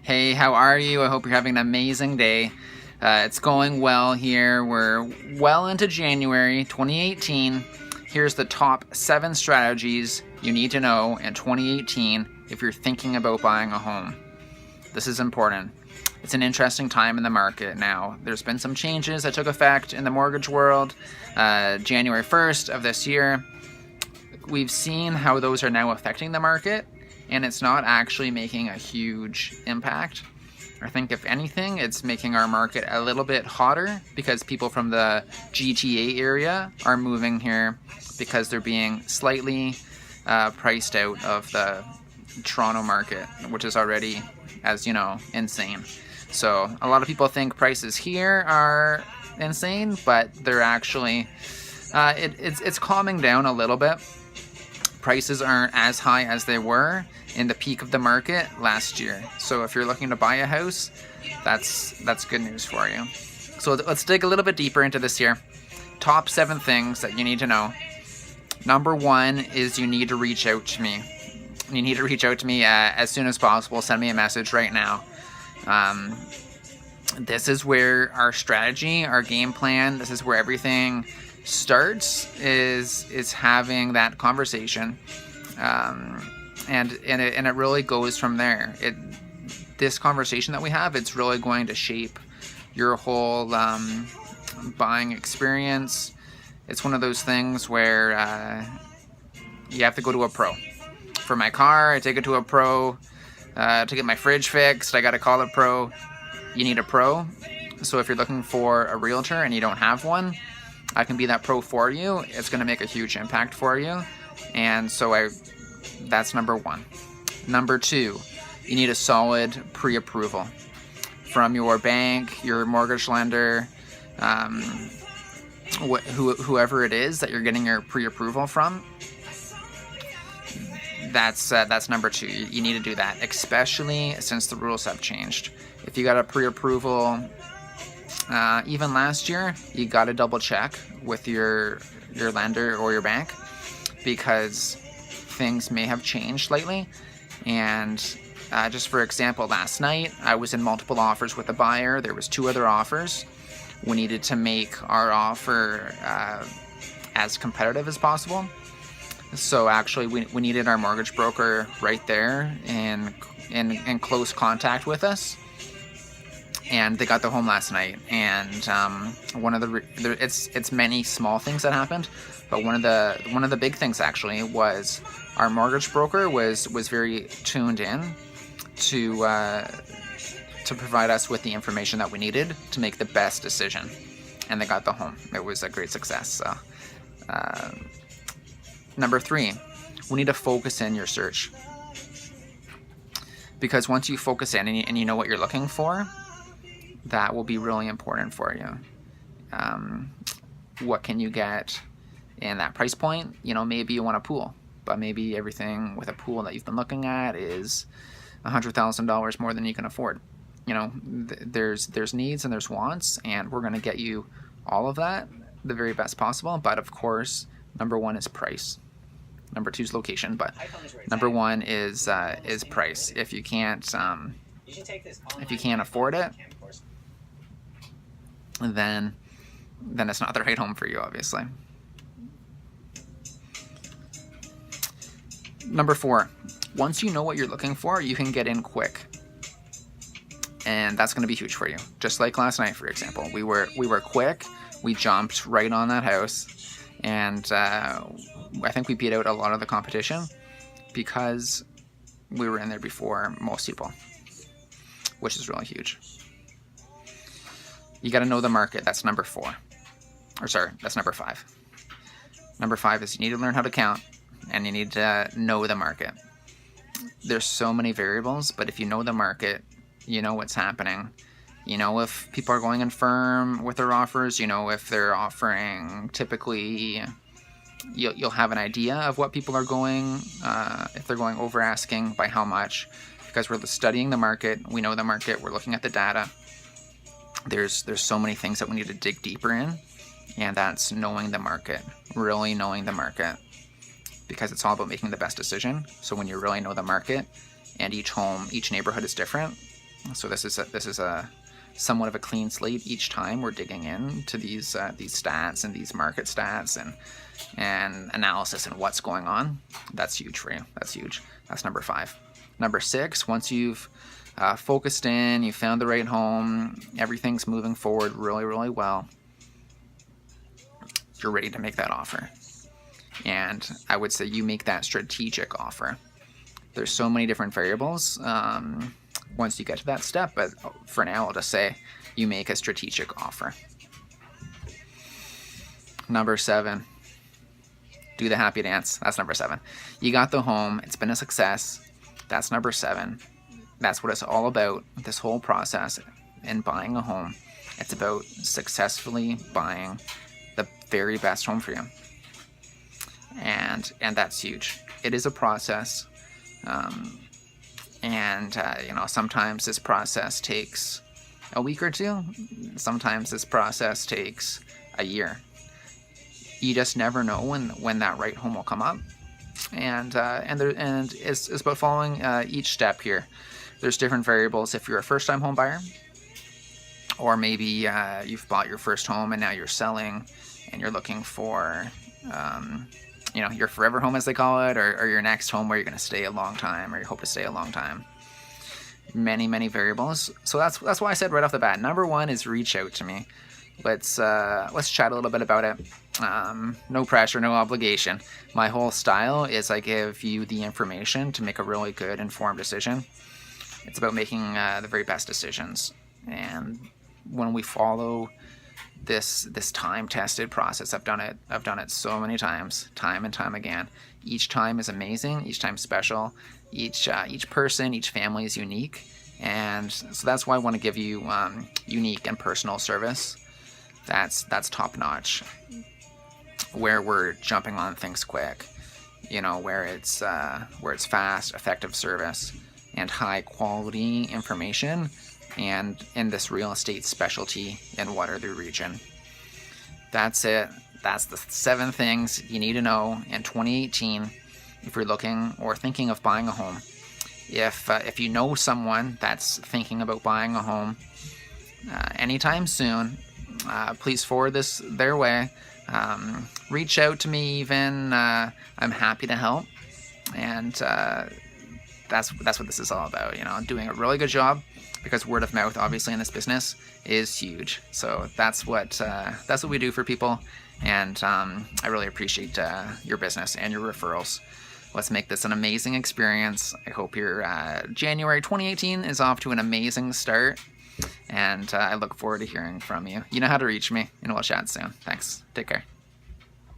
Hey, how are you? I hope you're having an amazing day. It's going well here. We're well into January 2018. Here's the top 7 strategies you need to know in 2018 if you're thinking about buying a home. This is important. It's an interesting time in the market now. There's been some changes that took effect in the mortgage world January 1st of this year. We've seen how those are now affecting the market, and it's not actually making a huge impact. I think if anything, it's making our market a little bit hotter because people from the GTA area are moving here because they're being slightly priced out of the Toronto market, which is already, as you know, insane. So a lot of people think prices here are insane, but they're actually, it's calming down a little bit. Prices aren't as high as they were in the peak of the market last year. So if you're looking to buy a house, that's good news for you. So let's dig a little bit deeper into this here. Top 7 things that you need to know. Number 1 is you need to reach out to me. You need to reach out to me as soon as possible. Send me a message right now. This is where our strategy, our game plan, this is where everything starts, is having that conversation. And it really goes from there. This conversation that we have, it's really going to shape your whole buying experience. It's one of those things where you have to go to a pro. For my car, I take it to a pro. To get my fridge fixed, I got to call a pro. You need a pro. So if you're looking for a realtor and you don't have one, I can be that pro for you. It's going to make a huge impact for you. And so that's number 1. Number 2, you need a solid pre-approval from your bank, your mortgage lender, whoever it is that you're getting your pre-approval from. That's number 2. You need to do that, especially since the rules have changed. If you got a pre-approval even last year, you got to double check with your lender or your bank, because things may have changed lately. And just for example, last night I was in multiple offers with a buyer. There was 2 other offers. We needed to make our offer as competitive as possible. So actually we needed our mortgage broker right there and in close contact with us. And they got the home last night, and one of it's many small things that happened, but one of the big things actually was our mortgage broker was very tuned in to provide us with the information that we needed to make the best decision, and they got the home. It was a great success. So number 3, we need to focus in your search, because once you focus in and you know what you're looking for, that will be really important for you. What can you get in that price point? You know, maybe you want a pool, but maybe everything with a pool that you've been looking at is $100,000 more than you can afford. You know, there's needs and there's wants, and we're going to get you all of that the very best possible. But of course, number 1 is price. Number 2 is location, but number 1 is price. If you can't afford it, then it's not the right home for you, obviously. Number 4, once you know what you're looking for, you can get in quick, and that's going to be huge for you. Just like last night, for example, we were quick. We jumped right on that house, and I think we beat out a lot of the competition because we were in there before most people, which is really huge. You got to know the market. That's number 4. That's number 5. Number 5 is you need to learn how to count, and you need to know the market. There's so many variables, but if you know the market, you know what's happening. You know if people are going in firm with their offers. You know if they're offering, typically you'll have an idea of what people are going, if they're going over asking, by how much, because we're studying the market. We know the market. We're looking at the data. There's so many things that we need to dig deeper in, and that's knowing the market, really knowing the market, because it's all about making the best decision. So when you really know the market, and each home, each neighborhood is different, So this is a somewhat of a clean slate each time we're digging into these stats and these market stats and analysis and what's going on. That's huge for you. That's huge. That's number 5. Number 6, once you've focused in, you found the right home, everything's moving forward really, really well, you're ready to make that offer. And I would say you make that strategic offer. There's so many different variables once you get to that step, but for now I'll just say you make a strategic offer. Number 7, do the happy dance. That's number 7. You got the home, it's been a success. That's number 7. That's what it's all about, this whole process in buying a home. It's about successfully buying the very best home for you. And that's huge. It is a process. Sometimes this process takes a week or 2. Sometimes this process takes a year. You just never know when that right home will come up. And it's about following each step here. There's different variables if you're a first-time home buyer, or maybe you've bought your first home and now you're selling and you're looking for your forever home, as they call it, or your next home where you're going to stay a long time, or you hope to stay a long time. Many variables. So that's why I said right off the bat, number 1 is reach out to me. Let's chat a little bit about it. No pressure, no obligation. My whole style is I give you the information to make a really good informed decision. It's about making the very best decisions. And when we follow this time-tested process, I've done it so many times, time and time again. Each time is amazing. Each time special. Each person, each family is unique, and so that's why I want to give you unique and personal service. That's top notch. Where we're jumping on things quick, where it's fast, effective service, and high quality information, and in this real estate specialty in Waterloo region. That's it. That's the 7 things you need to know in 2018 if you're looking or thinking of buying a home. If you know someone that's thinking about buying a home anytime soon, please forward this their way. Reach out to me even. I'm happy to help. And that's what this is all about. Doing a really good job, because word of mouth, obviously, in this business is huge. So that's what we do for people. And I really appreciate your business and your referrals. Let's make this an amazing experience. I hope your January 2018 is off to an amazing start. And I look forward to hearing from you. You know how to reach me, and we'll chat soon. Thanks. Take care.